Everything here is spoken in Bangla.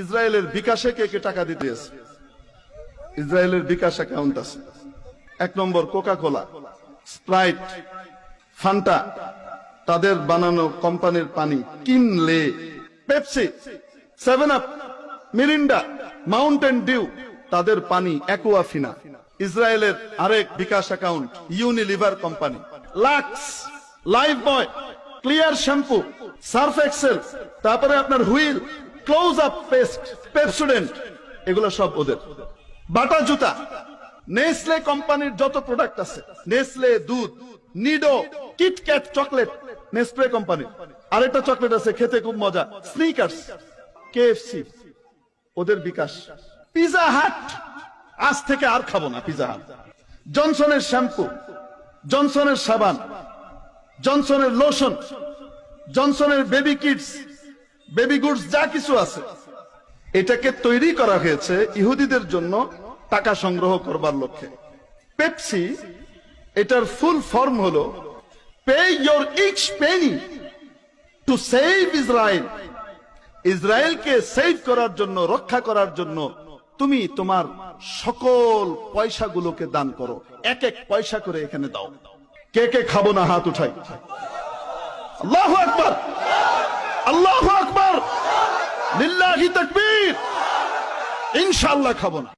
ইসরায়েলের বিকাশে কে কে টাকা দিতে আছে? ইসরায়েলের বিকাশ অ্যাকাউন্ট আছে। 1 number Coca Cola, Sprite, Fanta, তাদের বানানো কোম্পানির পানি কিনলে, Pepsi, 7 Up, Mirinda, Mountain Dew, তাদের পানি অ্যাকুয়াফিনা। ইসরায়েলের আরেক bKash account Unilever company, Lux, Lifebuoy, Clear shampoo, Surf Excel, তারপরে আপনার Wheel, Closeup paste, Pepsodent, এগুলো সব ওদের। বাটা জুতা, নেসলে কোম্পানির যত প্রোডাক্ট আছে, নেসলে দুধ, নিডো, কিটক্যাট চকলেট, নেসপ্রে কোম্পানি। আরেকটা চকলেট আছে খেতে খুব মজা, স্নিকার্স, কেএফসি, ওদের বিকাশ। পিজা হাট, আজ থেকে আর খাবো না পিজা হাট। জনসনের শ্যাম্পু, জনসনের সাবান, জনসনের লোশন, জনসনের বেবি কিডস, বেবি গুডস, যা কিছু আছে, এটাকে তৈরি করা হয়েছে ইহুদিদের জন্য টাকা সংগ্রহ করবার লক্ষ্যে। পেপসি, এটার ফুল ফর্ম হলো pay your each penny to save Israel. ইসরায়েলকে সেভ করার জন্য, রক্ষা করার জন্য তুমি তোমার সকল পয়সাগুলোকে দান করো, 1 পয়সা করে এখানে দাও। কে কে খাবো না হাত উঠাই। আল্লাহু আকবার, আল্লাহু আকবার, লিল্লাহি তাকবীর। ইনশাআল্লাহ খাবো না।